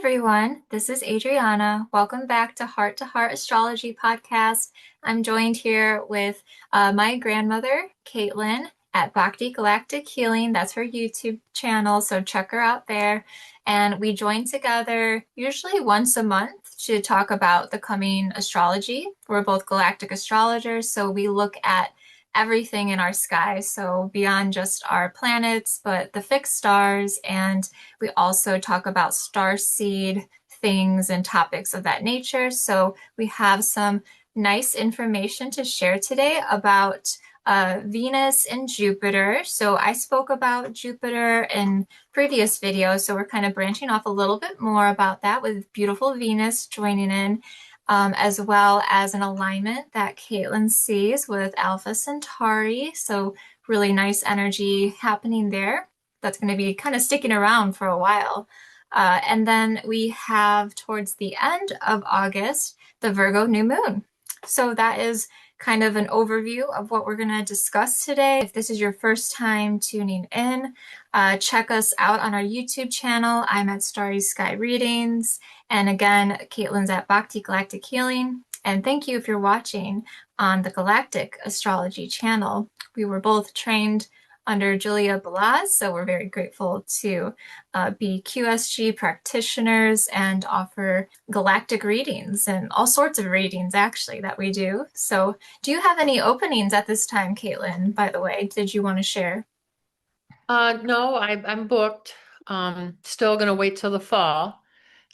everyone, this is Adriana. Welcome back to Heart Astrology Podcast. I'm joined here with my grandmother, Caitlin, at Galactic Healing. That's her YouTube channel, so check her out there. And we join together usually once a month to talk about the coming astrology. We're both galactic astrologers, so we look at everything in our sky, so beyond just our planets, but the fixed stars, and we also talk about star seed things and topics of that nature. So we have some nice information to share today about Venus and Jupiter. So I spoke about Jupiter in previous videos, so we're kind of branching off a little bit more about that with beautiful Venus joining in. As well as an alignment that Caitlin sees with Alpha Centauri. So really nice energy happening there. That's going to be kind of sticking around for a while. And then we have towards the end of August, the Virgo New Moon. So that is kind of an overview of what we're going to discuss today. If this is your first time tuning in, check us out on our YouTube channel. I'm at Starry Sky Readings. And again, Caitlin's at Galactic Healing. And thank you if you're watching on the Galactic Astrology channel. We were both trained under Julia Balaz, so we're very grateful to be QSG practitioners and offer galactic readings and all sorts of readings actually that we do. So do you have any openings at this time, Caitlin, by the way? Did you want to share? No, I'm booked. Still gonna wait till the fall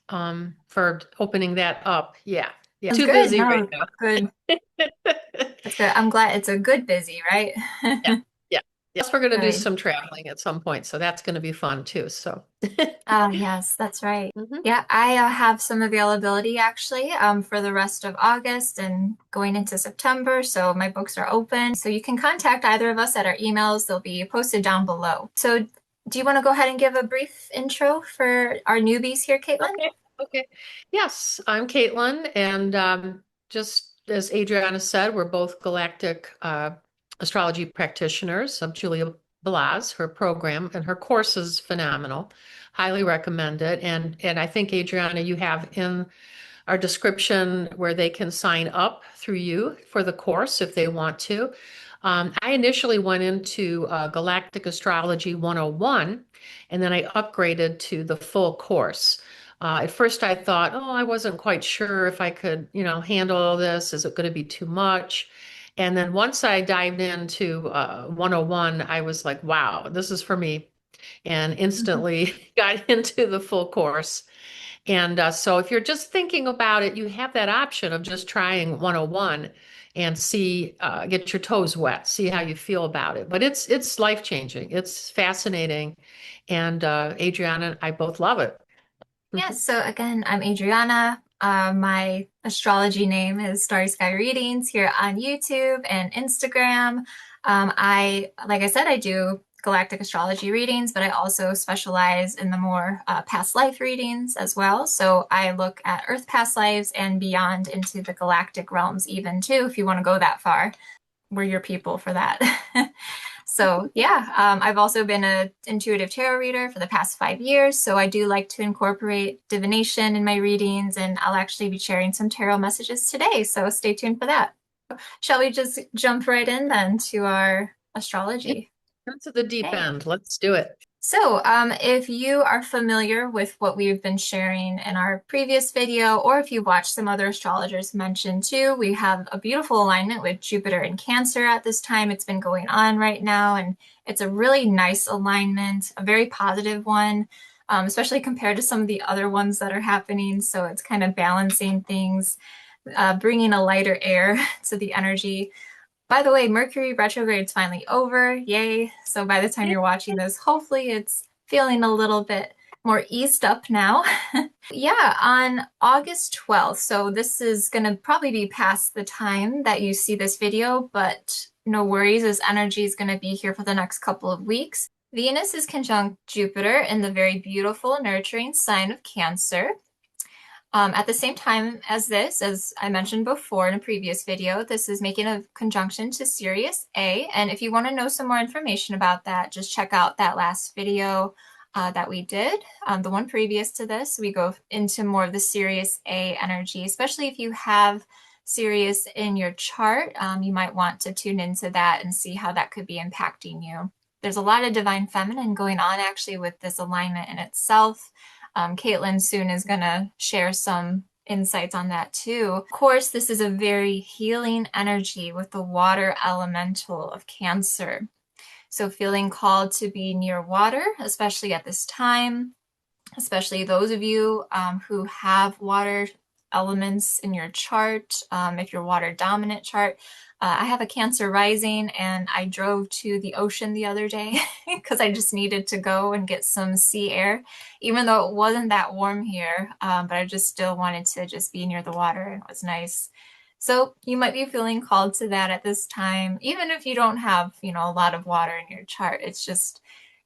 for opening that up. Yeah. That's Too good. busy right No, now. good. That's good. I'm glad it's a good busy, right? Yeah. Yeah. Yes, we're gonna do Good. some traveling at some point, so that's gonna be fun too. So Oh, yes, that's right. Mhm. Yeah, I have some availability actually for the rest of August and going into September. So my books are open. So you can contact either of us at our emails. They'll be posted down below. So do you want to go ahead and give a brief intro for our newbies here, Caitlin? Okay. Okay. Yes, I'm Caitlin, and just as Adriana said, we're both galactic astrology practitioners of Julia Balaz. Her program and her course is phenomenal. Highly recommend it. And I think, Adriana, you have in our description where they can sign up through you for the course if they want to. I initially went into Galactic Astrology 101, and then I upgraded to the full course. At first, I thought, oh, I wasn't quite sure if I could, handle all this. Is it going to be too much? And then once I dived into 101, I was like, wow, this is for me. And instantly got into the full course. And so if you're just thinking about it, you have that option of just trying 101 and see, get your toes wet, see how you feel about it. But it's life-changing. It's fascinating. And Adriana and I both love it. Yes, so again, I'm Adriana. My astrology name is Starry Sky Readings here on YouTube and Instagram. Like I said, I do galactic astrology readings, but I also specialize in the more past life readings as well. So I look at Earth past lives and beyond into the galactic realms, even too, if you want to go that far. We're your people for that. So yeah, I've also been an intuitive tarot reader for the past 5 years. So I do like to incorporate divination in my readings, and I'll actually be sharing some tarot messages today. So stay tuned for that. Shall we just jump right in then to our Yeah, astrology? into the deep Okay. end. Let's do it. So, if you are familiar with what we've been sharing in our previous video, or if you watched some other astrologers mention too, we have a beautiful alignment with Jupiter in Cancer at this time. It's been going on right now, and it's a really nice alignment, a very positive one, especially compared to some of the other ones that are happening. So it's kind of balancing things, bringing a lighter air to the energy. By the way, Mercury retrograde's finally over. Yay. So by the time you're watching this, hopefully it's feeling a little bit more eased up now. Yeah, on August 12th. So this is going to probably be past the time that you see this video, but no worries, as energy is going to be here for the next couple of weeks. Venus is conjunct Jupiter in the very beautiful, nurturing sign of Cancer. At the same time as this, as I mentioned before in a previous video, this is making a conjunction to Sirius A. And if you want to know some more information about that, just check out that last video that we did. The one previous to this, we go into more of the Sirius A energy, especially if you have Sirius in your chart. You might want to tune into that and see how that could be impacting you. There's a lot of divine feminine going on actually with this alignment in itself. Caitlin soon is going to share some insights on that too. Of course, this is a very healing energy with the water elemental of Cancer. So feeling called to be near water, especially at this time, especially those of you who have water elements in your chart, if you're water dominant chart. I have a Cancer rising and I drove to the ocean the other day because I just needed to go and get some sea air, even though it wasn't that warm here, but I just still wanted to just be near the water and it was nice. So you might be feeling called to that at this time, even if you don't have, a lot of water in your chart. It's just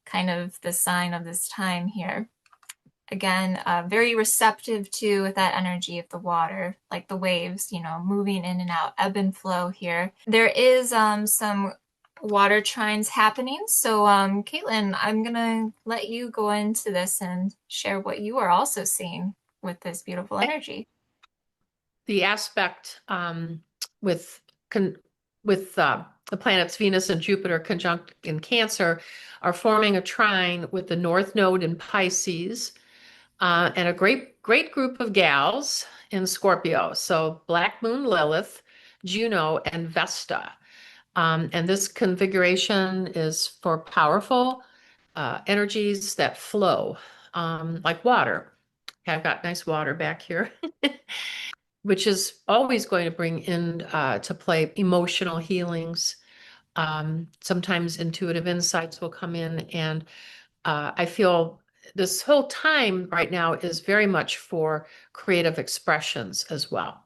kind of the sign of this time here. Again, very receptive to that energy of the water, like the waves, moving in and out, ebb and flow here. There is some water trines happening. So, Caitlin, I'm going to let you go into this and share what you are also seeing with this beautiful energy. The aspect with the planets Venus and Jupiter conjunct in Cancer are forming a trine with the North Node in Pisces, and a great group of gals in Scorpio. So Black Moon Lilith, Juno, and Vesta. And this configuration is for powerful energies that flow, like water. Okay, I've got nice water back here, which is always going to bring in to play emotional healings. Sometimes intuitive insights will come in, and I feel this whole time right now is very much for creative expressions as well.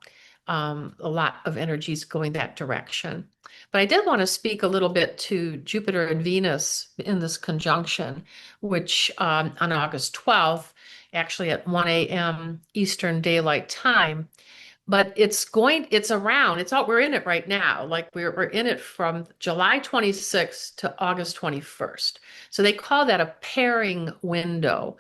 A lot of energies going that direction. But I did want to speak a little bit to Jupiter and Venus in this conjunction, which on August 12th, actually at 1 a.m. Eastern Daylight Time, but we're in it right now. Like we're in it from July 26th to August 21st. So they call that a pairing window.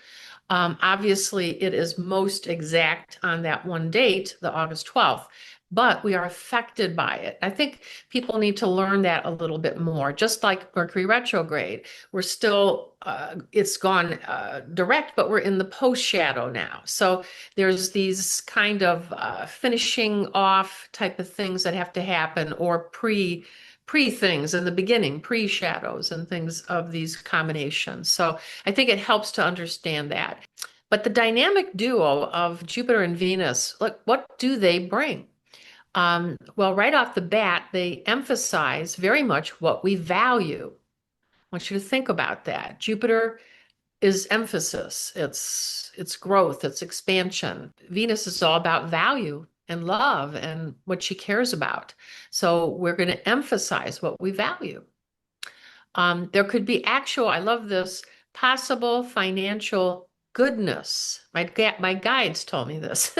Obviously, it is most exact on that one date, the August 12th, but we are affected by it. I think people need to learn that a little bit more. Just like Mercury retrograde, we're still, it's gone direct, but we're in the post shadow now. So there's these kind of finishing off type of things that have to happen, or pre things in the beginning, pre shadows and things of these combinations. So I think it helps to understand that. But the dynamic duo of Jupiter and Venus, look, what do they bring? Well, right off the bat, they emphasize very much what we value. I want you to think about that. Jupiter is emphasis, it's growth, it's expansion. Venus is all about value and love and what she cares about. So we're going to emphasize what we value. There could be I love this, possible financial goodness. My guides told me this.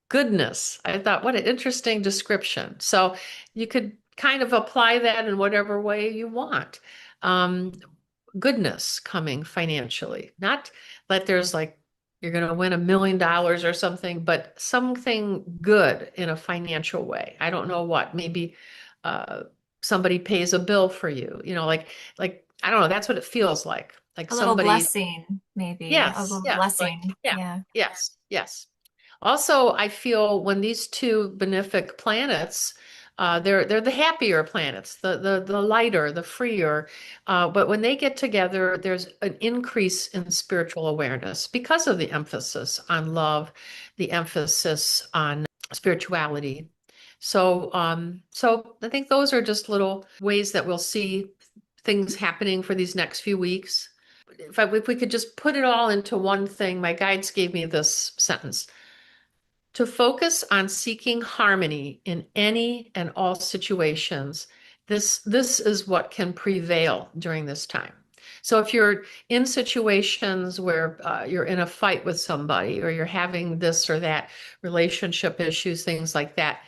Goodness. I thought, what an interesting description. So you could kind of apply that in whatever way you want. Goodness coming financially, not that there's like you're going to win $1 million or something, but something good in a financial way. I don't know what, maybe somebody pays a bill for you, like I don't know, that's what it feels like A little somebody. blessing, maybe. A Yes, little yeah, like, blessing. yeah, Yeah. yes. Also, I feel when these two benefic planets, they're the happier planets, the lighter, the freer. But when they get together, there's an increase in spiritual awareness because of the emphasis on love, the emphasis on spirituality. So I think those are just little ways that we'll see things happening for these next few weeks. If we could just put it all into one thing, my guides gave me this sentence: to focus on seeking harmony in any and all situations. This is what can prevail during this time. So if you're in situations where you're in a fight with somebody, or you're having this or that relationship issues, things like that,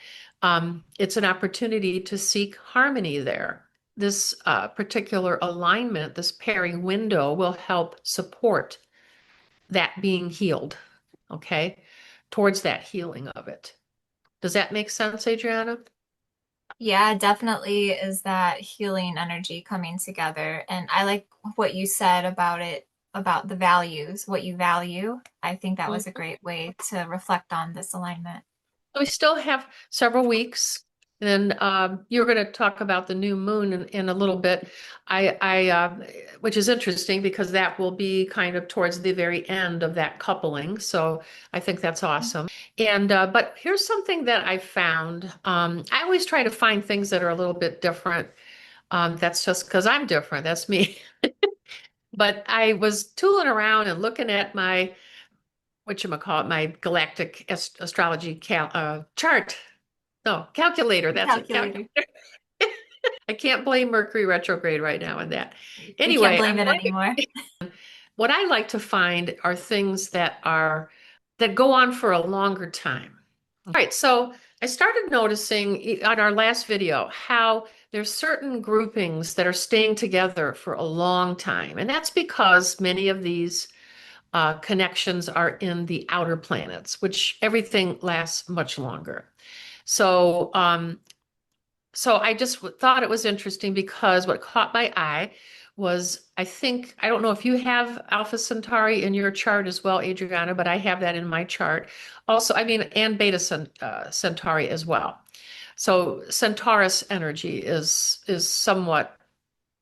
it's an opportunity to seek harmony there. this particular alignment, this pairing window will help support that being healed, okay, towards that healing of it. Does that make sense, Adriana? Yeah, definitely is that healing energy coming together. And I like what you said about it, about the values, what you value. I think that was a Mhm. great way to reflect on this alignment. We still have several weeks. And you're going to talk about the new moon in a little bit. Which is interesting because that will be kind of towards the very end of that coupling. So I think that's awesome. And but here's something that I found. I always try to find things that are a little bit different. That's just because I'm different. That's me. But I was tooling around and looking at my whatchamacallit, my galactic astrology chart. No, calculator. That's it. Calculator. I can't blame Mercury retrograde right now on that. We can't Anyway, blame I'm it wondering anymore. what I like to find are things that go on for a longer time. All right, so I started noticing on our last video how there's certain groupings that are staying together for a long time, and that's because many of these connections are in the outer planets, which everything lasts much longer. So, so I just thought it was interesting because what caught my eye was I don't know if you have Alpha Centauri in your chart as well, Adriana, but I have that in my chart. Also, I mean, and Centauri as well. So Centaurus energy is somewhat,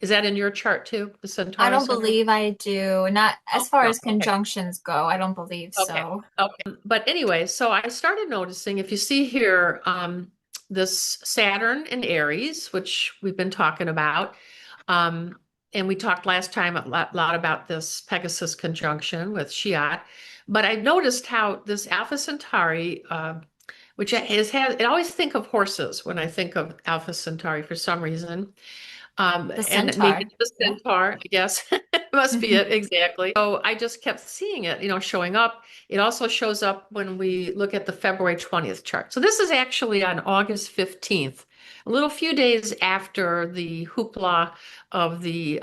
is that in your chart too, the I don't Centaurus energy? believe I do. Not Oh, as far no. as Okay. conjunctions go, I don't believe Okay. so. Okay. But anyway, so I started noticing if you see here, this Saturn in Aries, which we've been talking about, um, and we talked last time a lot about this Pegasus conjunction with Shiat, but I noticed how this Alpha Centauri, which has, I always think of horses when I think of Alpha Centauri for some reason. The And maybe centaur. it's the Yeah. centaur, I guess. Must be it, exactly. So I just kept seeing it, showing up. It also shows up when we look at the February 20th chart. So this is actually on August 15th, a little few days after the hoopla of the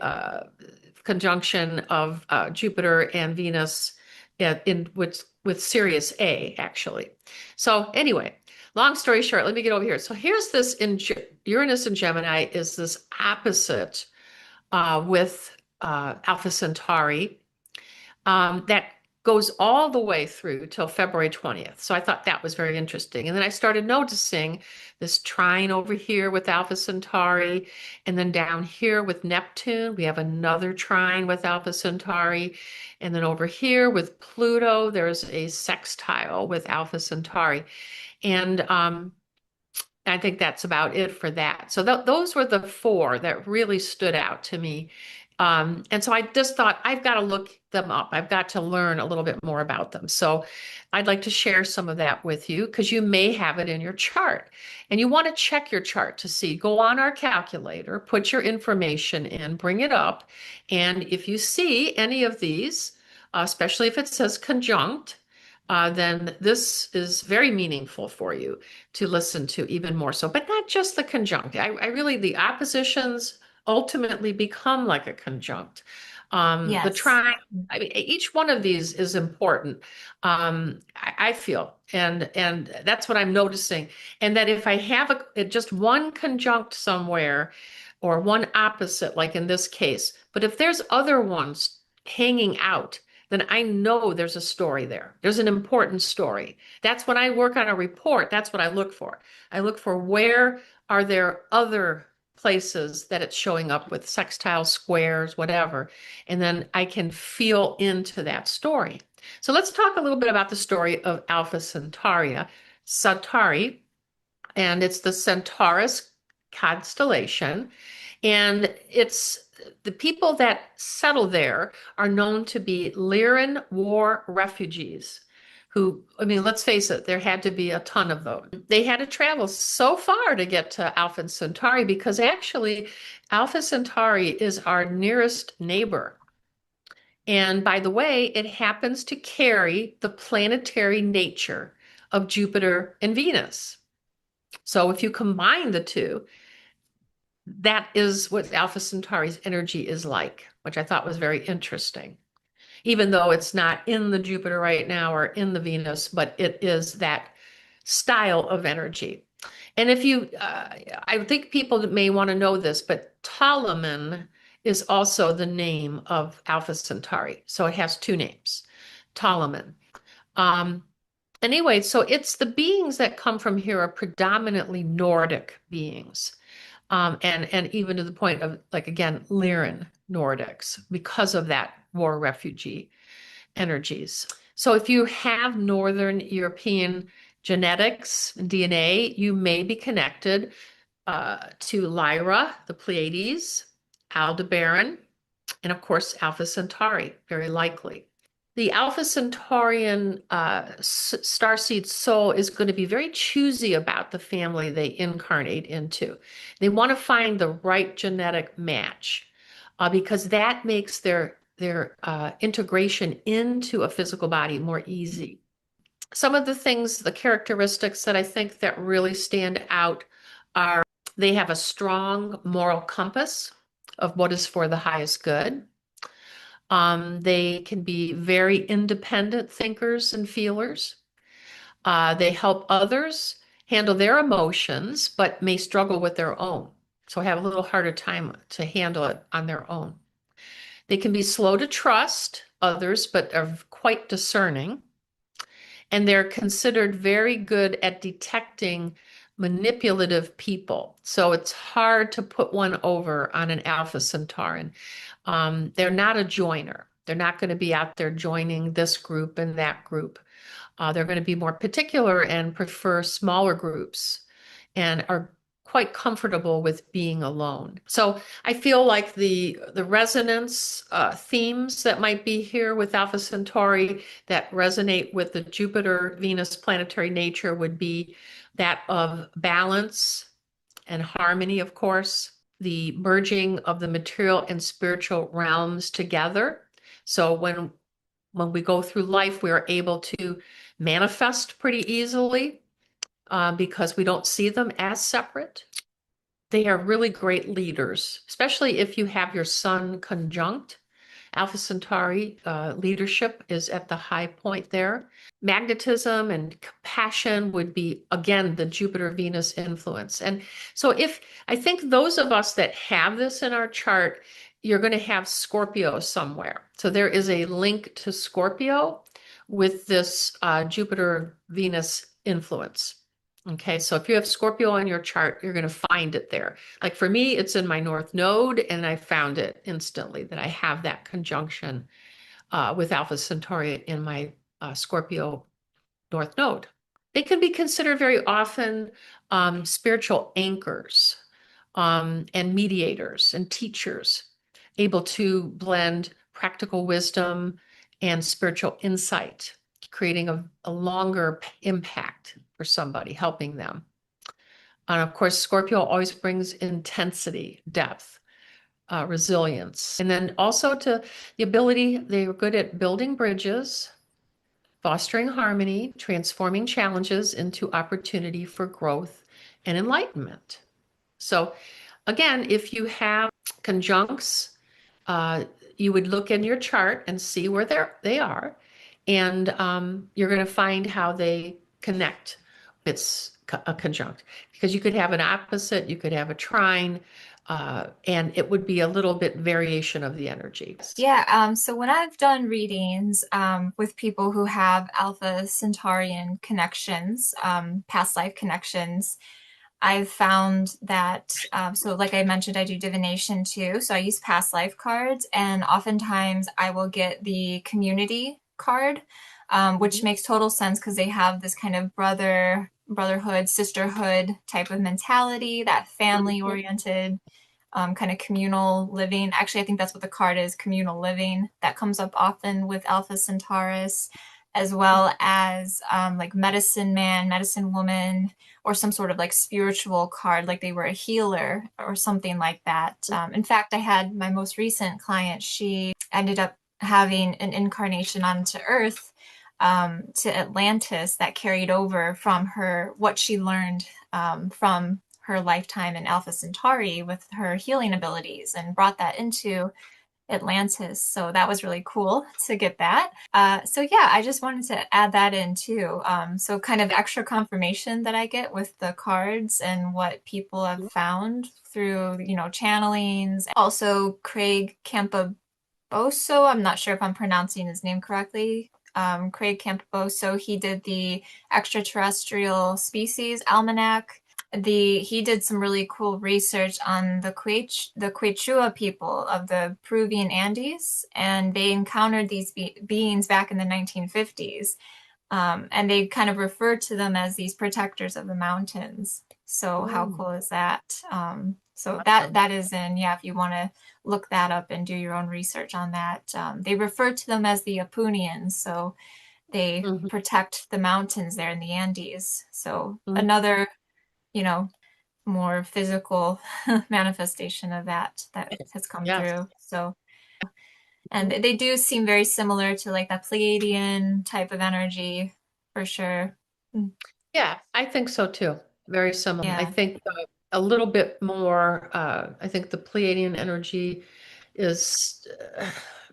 conjunction of Jupiter and Venus with Sirius A, actually. So anyway, long story short, let me get over here. So here's this in Uranus and Gemini is this opposite with Alpha Centauri that goes all the way through till February 20th. So I thought that was very interesting. And then I started noticing this trine over here with Alpha Centauri. And then down here with Neptune, we have another trine with Alpha Centauri. And then over here with Pluto, there's a sextile with Alpha Centauri. And I think that's about it for that. So those were the four that really stood out to me. And so I just thought I've got to look them up. I've got to learn a little bit more about them. So I'd like to share some of that with you because you may have it in your chart. And you want to check your chart to see, go on our calculator, put your information in, bring it up. And if you see any of these, especially if it says conjunct, then this is very meaningful for you to listen to even more so, but not just the conjunct. I really, the oppositions ultimately become like a conjunct. The Yes. trine, I mean, each one of these is important. I feel, and that's what I'm noticing. And that if I have just one conjunct somewhere or one opposite, like in this case, but if there's other ones hanging out, then I know there's a story there. There's an important story. That's when I work on a report, that's what I look for. I look for where are there other places that it's showing up with sextile squares, whatever. And then I can feel into that story. So let's talk a little bit about the story of Alpha Centauri, and it's the Centaurus constellation. And it's the people that settle there are known to be Lyran war refugees who, I mean, let's face it, there had to be a ton of them. They had to travel so far to get to Alpha Centauri because actually Alpha Centauri is our nearest neighbor. And by the way, it happens to carry the planetary nature of Jupiter and Venus. So if you combine the two, that is what Alpha Centauri's energy is like, which I thought was very interesting. Even though it's not in the Jupiter right now or in the Venus, but it is that style of energy. And if you, I think people may want to know this, but Ptolemy is also the name of Alpha Centauri. So it has two names, Ptolemy. Um, anyway, so it's the beings that come from here are predominantly Nordic beings. And even to the point of, like, again, Lyran Nordics, because of that war refugee energies. So if you have Northern European genetics, DNA, you may be connected to Lyra, the Pleiades, Aldebaran, and of course, Alpha Centauri, very likely. The Alpha Centaurian starseed soul is going to be very choosy about the family they incarnate into. They want to find the right genetic match because that makes their integration into a physical body more easy. Some of the things, the characteristics that I think that really stand out are they have a strong moral compass of what is for the highest good. They can be very independent thinkers and feelers. They help others handle their emotions, but may struggle with their own. So have a little harder time to handle it on their own. They can be slow to trust others, but are quite discerning. And they're considered very good at detecting manipulative people. So it's hard to put one over on an Alpha Centauran. They're not a joiner. They're not going to be out there joining this group and that group. They're going to be more particular and prefer smaller groups and are quite comfortable with being alone. So I feel like the resonance themes that might be here with Alpha Centauri that resonate with the Jupiter-Venus planetary nature would be that of balance and harmony, of course, the merging of the material and spiritual realms together. So when we go through life, we are able to manifest pretty easily because we don't see them as separate. They are really great leaders, especially if you have your sun conjunct. Alpha Centauri leadership is at the high point there. Magnetism and compassion would be, again, the Jupiter-Venus influence. And so I think those of us that have this in our chart, you're going to have Scorpio somewhere. So there is a link to Scorpio with this Jupiter-Venus influence. Okay, so if you have Scorpio on your chart, you're going to find it there. Like for me, it's in my North Node, and I found it instantly that I have that conjunction with Alpha Centauri in my Scorpio North Node. They can be considered very often spiritual anchors and mediators and teachers, able to blend practical wisdom and spiritual insight, creating a longer impact for somebody, helping them. And of course, Scorpio always brings intensity, depth, resilience. And then also to the ability, they were good at building bridges, fostering harmony, transforming challenges into opportunity for growth and enlightenment. So again, if you have conjuncts, you would look in your chart and see where they are. And you're going to find how they connect. It's a conjunct because you could have an opposite, you could have a trine, and it would be a little bit variation of the energy. Yeah, so when I've done readings with people who have Alpha Centaurian connections, past life connections, I've found that, so like I mentioned, I do divination too. So I use past life cards, and oftentimes I will get the community card, which makes total sense because they have this kind of brotherhood, sisterhood type of mentality, that family oriented kind of communal living. Actually, I think that's what the card is, communal living. That comes up often with Alpha Centaurus, as well as like medicine man, medicine woman, or some sort of like spiritual card, like they were a healer or something like that. In fact, I had my most recent client, she ended up having an incarnation onto Earth, to Atlantis, that carried over from her, what she learned from her lifetime in Alpha Centauri with her healing abilities and brought that into Atlantis. So that was really cool to get that. So yeah, I just wanted to add that in too. So kind of extra confirmation that I get with the cards and what people have found through, channelings. Also, Craig Campoboso, I'm not sure if I'm pronouncing his name correctly. Craig Campoboso, he did the extraterrestrial species almanac. He did some really cool research on the Quechua people of the Peruvian Andes, and they encountered these beings back in the 1950s. And they kind of referred to them as these protectors of the mountains. So how Mm, cool is that? So awesome. that is in, yeah, if you want to look that up and do your own research on that. They refer to them as the Apunians, so they Mhm, protect the mountains there in the Andes. So mhm. another, you know, more physical manifestation of that has come Yes. through. So, and Mhm. they do seem very similar to like that Pleiadian type of energy for sure. Mm, Yeah, I think so too. Very similar. I yeah, think a little bit more, I think the Pleiadian energy is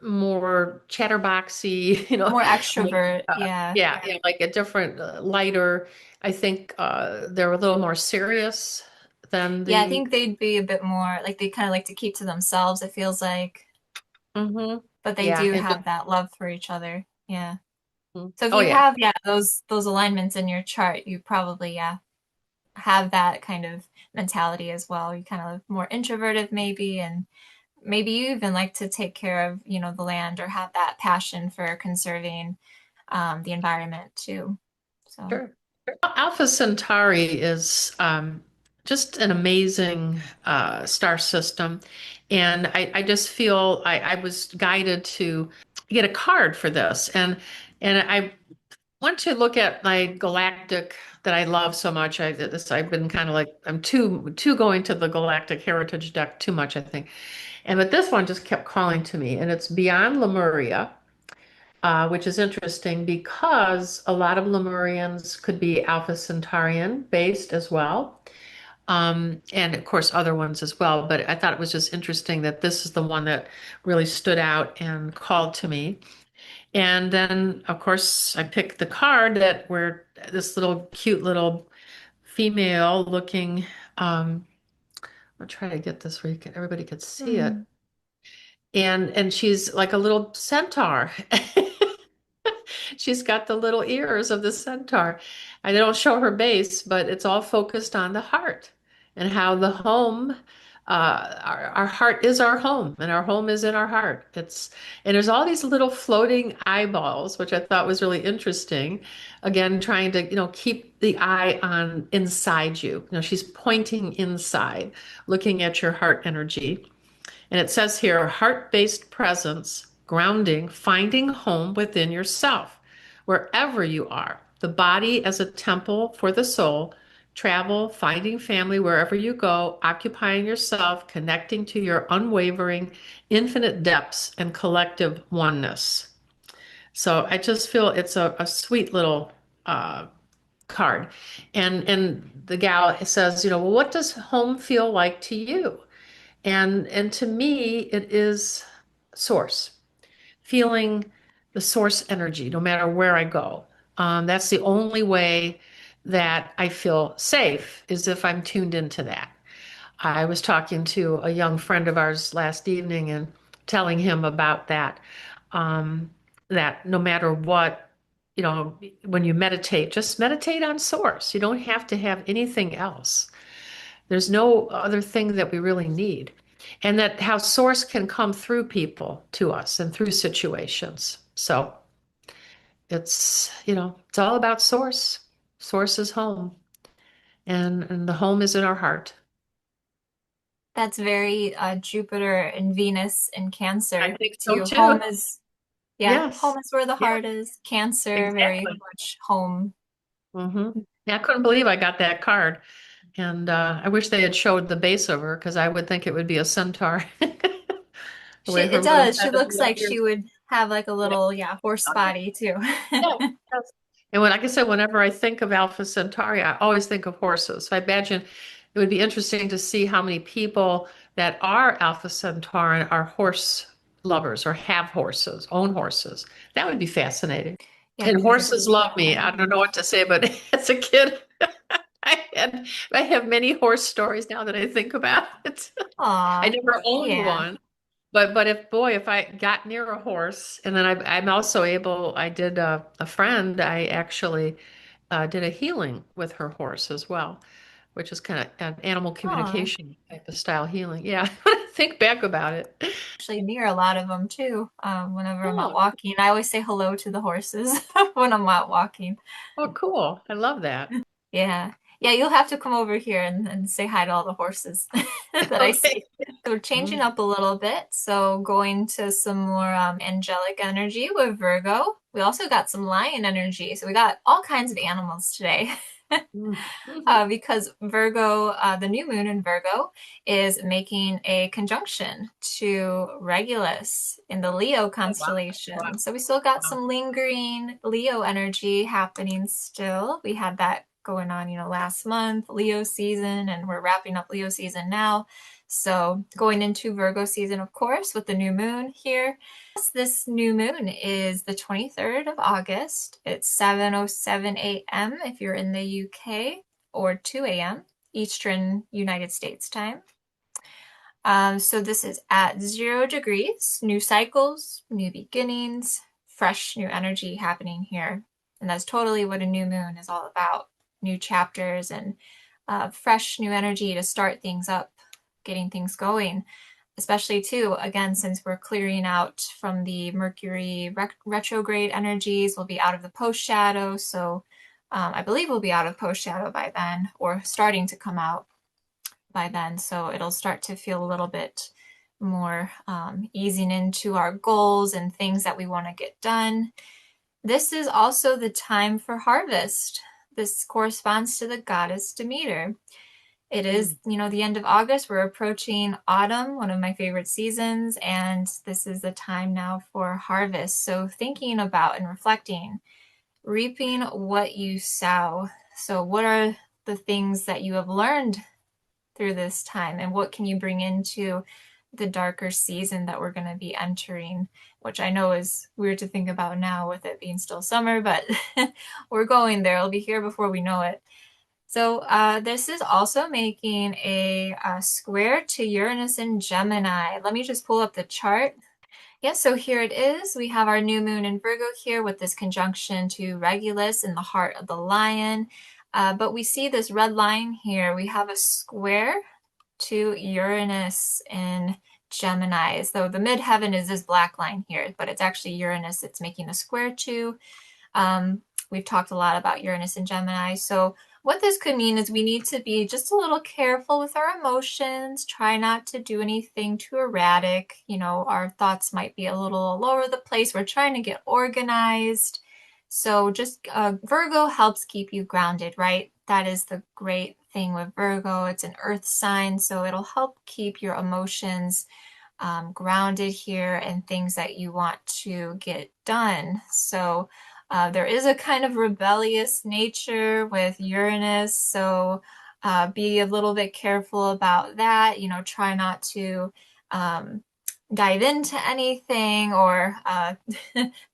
more chatterboxy, more like, extrovert. Yeah. yeah, like a different, lighter. I think they're a little more serious than Yeah, I the. think they'd be a bit more like they kind of like to keep to themselves, it feels like, Hmm. but they Yeah, do and just, have that love for each other. Yeah. So if oh you yeah, have, yeah, those alignments in your chart, you probably, yeah, have that kind of mentality as well. You kind of more introverted maybe, and maybe you even like to take care of, the land or have that passion for conserving the environment too. So sure. Alpha Centauri is just an amazing star system. And I just feel I was guided to get a card for this. And I want to look at my galactic that I love so much. I've been kind of like I'm too going to the galactic heritage deck too much, I think. But this one just kept calling to me, and it's Beyond Lemuria, which is interesting because a lot of Lemurians could be Alpha Centaurian based as well. And of course, other ones as well. But I thought it was just interesting that this is the one that really stood out and called to me. And then, of course, I picked the card that where this little cute little female looking. Um, I'll try to get this where everybody could see it. mm, And she's like a little centaur. She's got the little ears of the centaur. I don't show her base, but it's all focused on the heart and how the home, our heart is our home, and our home is in our heart. And there's all these little floating eyeballs, which I thought was really interesting. Again, trying to, keep the eye on inside you. She's pointing inside, looking at your heart energy. And it says here, heart-based presence, grounding, finding home within yourself, wherever you are. The body as a temple for the soul, travel, finding family wherever you go, occupying yourself, connecting to your unwavering, infinite depths and collective oneness. So I just feel it's a sweet little uh, card. And the gal says, well, what does home feel like to you? And to me, it is source, feeling the source energy, no matter where I go. That's the only way that I feel safe is if I'm tuned into that. I was talking to a young friend of ours last evening and telling him about that. Um, that no matter what, when you meditate, just meditate on source. You don't have to have anything else. There's no other thing that we really need. And that how source can come through people to us and through situations. So it's all about source. Source is home. And the home is in our heart. that's very Jupiter and Venus in I Cancer think so too. too. Home is, yeah, Yes. home is where the Yeah, heart is. Cancer, very exactly. much home. Hmm. Yeah, I couldn't believe I got that card. And I wish they had showed the base of her because I would think it would be a centaur. The way her It little does. She head and looks little like ears. she would have like a Yeah. little, yeah, horse Oh, yeah. body too. Yes, yes. And like I said, whenever I think of Alpha Centauri, I always think of horses. So I imagine, it would be interesting to see how many people that are Alpha Centauran are horse lovers or have horses, own horses. That would be fascinating. Yeah, And because of horses the love me. I don't know what to say, but as a kid, I have many horse stories now that I think about it. I aw, never owned yeah. one. But if I got near a horse, and then I'm also able, I did a friend, I actually did a healing with her horse as well, which is kind of an animal Aw, communication type of style healing. Yeah, when I think back about it. actually near a lot of them too. Whenever I'm out Oh, walking, I always say hello to the horses when I'm out walking. oh, cool. I love that. Yeah. Yeah, you'll have to come over here and say hi to all the horses that I Okay. see. So we're changing Mm, up a little bit. So going to some more angelic energy with Virgo. We also got some lion energy. So we got all kinds of animals today. mm, mhm. Because Virgo, the new moon in Virgo, is making a conjunction to Regulus in the Leo Oh, wow. constellation. So we still got Wow. some lingering Leo energy happening still. We had that going on, last month, Leo season, and we're wrapping up Leo season now. So going into Virgo season, of course, with the new moon here. This new moon is the 23rd of August. It's 7:07 a.m. if you're in the UK, or 2 a.m. Eastern United States time. So this is at 0 degrees, new cycles, new beginnings, fresh new energy happening here. And that's totally what a new moon is all about. New chapters and fresh new energy to start things up, getting things going. Especially too, again, since we're clearing out from the Mercury retrograde energies, we'll be out of the post shadow. So I believe we'll be out of post shadow by then, or starting to come out by then. So it'll start to feel a little bit more easing into our goals and things that we want to get done. This is also the time for harvest. This corresponds to the goddess Demeter. It is, Mm. the end of August. We're approaching autumn, one of my favorite seasons, and this is the time now for harvest. So thinking about and reflecting, reaping what you sow. So what are the things that you have learned through this time, and what can you bring into the darker season that we're going to be entering, which I know is weird to think about now with it being still summer, but we're going there. It'll be here before we know it. So this is also making a square to Uranus and Gemini. Let me just pull up the chart. Yeah, so here it is. We have our new moon in Virgo here with this conjunction to Regulus in the heart of the lion. But we see this red line here. We have a square to Uranus in Gemini. So the midheaven is this black line here, but it's actually Uranus it's making a square to. We've talked a lot about Uranus and Gemini. So what this could mean is we need to be just a little careful with our emotions, try not to do anything too erratic. Our thoughts might be a little all over the place. We're trying to get organized. So just Virgo helps keep you grounded, right? That is the great thing with Virgo. It's an earth sign, so it'll help keep your emotions grounded here and things that you want to get done. So there is a kind of rebellious nature with Uranus, so be a little bit careful about that. Try not to dive into anything or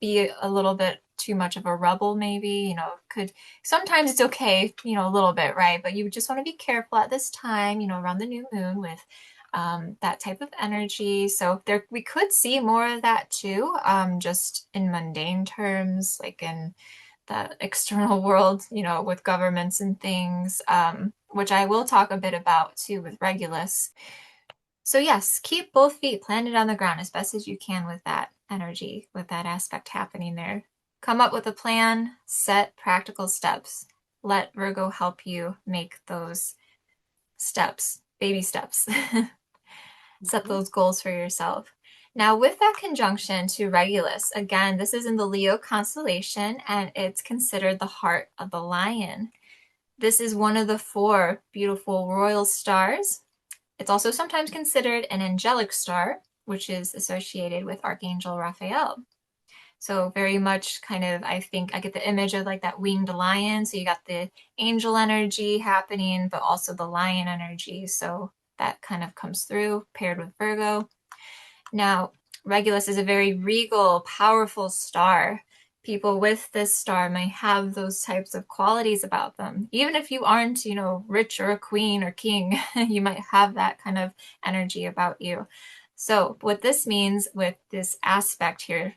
be a little bit too much of a rebel, maybe. Could sometimes it's okay, a little bit, right? But you just want to be careful at this time, around the new moon with that type of energy. So there, we could see more of that too, just in mundane terms, like in the external world, with governments and things, which I will talk a bit about too with Regulus. So yes, keep both feet planted on the ground as best as you can with that energy, with that aspect happening there. Come up with a plan, set practical steps. Let Virgo help you make those steps, baby steps. Set Mhm. those goals for yourself. Now, with that conjunction to Regulus, again, this is in the Leo constellation and it's considered the heart of the lion. This is one of the four beautiful royal stars. It's also sometimes considered an angelic star, which is associated with Archangel Raphael. So very much kind of, I think I get the image of like that winged lion. So you got the angel energy happening, but also the lion energy. So that kind of comes through paired with Virgo. Now, Regulus is a very regal, powerful star. People with this star may have those types of qualities about them. Even if you aren't, rich or a queen or king, you might have that kind of energy about you. So, what this means with this aspect here,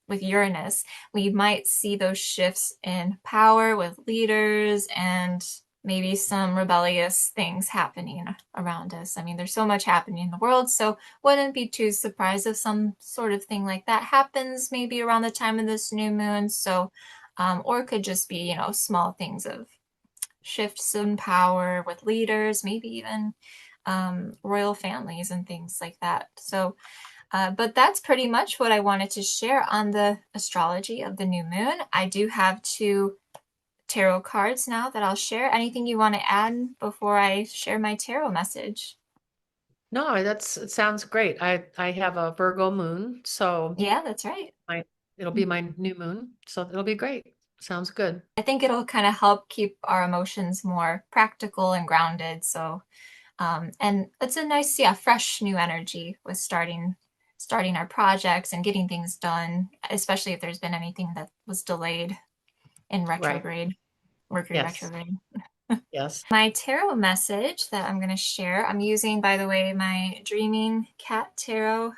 with Uranus, we might see those shifts in power with leaders and maybe some rebellious things happening around us. I mean, there's so much happening in the world, so wouldn't be too surprised if some sort of thing like that happens maybe around the time of this new moon. So, or it could just be, small things of shifts in power with leaders, maybe even royal families and things like that. So, but that's pretty much what I wanted to share on the astrology of the new moon. I do have two tarot cards now that I'll share. Anything you want to add before I share my tarot message? No, it sounds great. I have a Virgo moon, so Yeah, that's right. my it'll be my new moon, so it'll be great. Sounds good. I think it'll kind of help keep our emotions more practical and grounded. So, and it's a nice, yeah, fresh new energy with starting our projects and getting things done, especially if there's been anything that was delayed in Right. retrograde, Mercury Yes. retrograde. Yes. My tarot message that I'm going to share, I'm using, by the way, my Dreaming Cat Tarot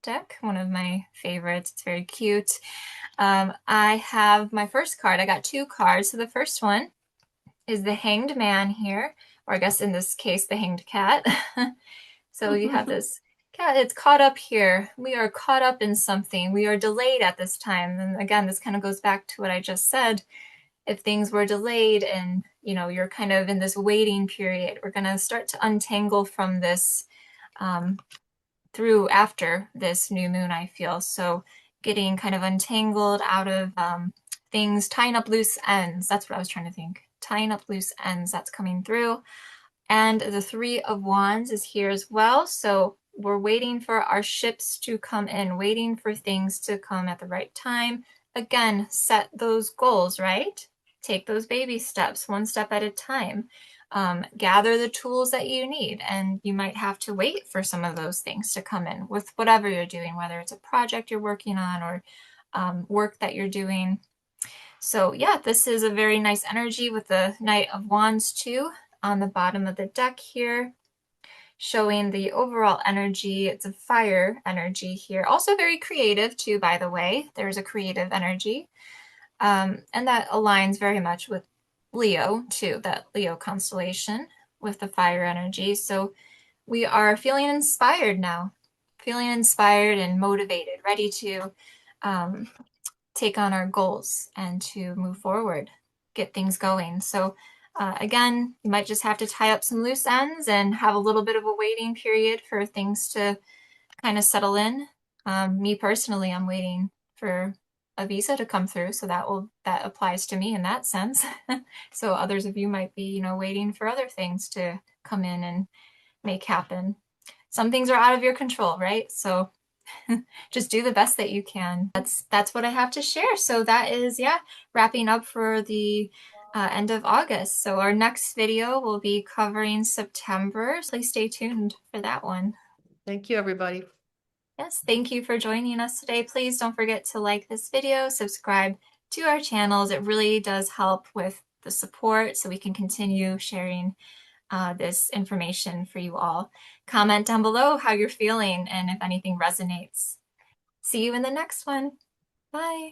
deck, one of my favorites. It's very cute. I have my first card. I got two cards. So the first one is the Hanged Man here, or I guess in this case, the Hanged Cat. So you have this cat, it's caught up here. We are caught up in something. We are delayed at this time. And again, this kind of goes back to what I just said. If things were delayed and you're kind of in this waiting period, we're going to start to untangle from this through after this new moon, I feel. So getting kind of untangled out of things, tying up loose ends. That's what I was trying to think. Tying up loose ends, that's coming through. And the Three of Wands is here as well. So we're waiting for our ships to come in, waiting for things to come at the right time. Again, set those goals, right? Take those baby steps, one step at a time. Gather the tools that you need, and you might have to wait for some of those things to come in with whatever you're doing, whether it's a project you're working on or work that you're doing. So yeah, this is a very nice energy with the Knight of Wands too on the bottom of the deck here, showing the overall energy. It's a fire energy here. Also very creative too, by the way. There's a creative energy. And that aligns very much with Leo too, that Leo constellation with the fire energy. So we are feeling inspired now, feeling inspired and motivated, ready to um, take on our goals and to move forward, get things going. So again, you might just have to tie up some loose ends and have a little bit of a waiting period for things to kind of settle in. Me personally, I'm waiting for a visa to come through, so that applies to me in that sense. So others of you might be, waiting for other things to come in and make happen. Some things are out of your control, right? So just do the best that you can. That's what I have to share. So that is, yeah, wrapping up for the end of August. So our next video will be covering September. So please stay tuned for that one. Thank you, everybody. Yes, thank you for joining us today. Please don't forget to like this video, subscribe to our channels. It really does help with the support so we can continue sharing this information for you all. Comment down below how you're feeling and if anything resonates. See you in the next one. Bye.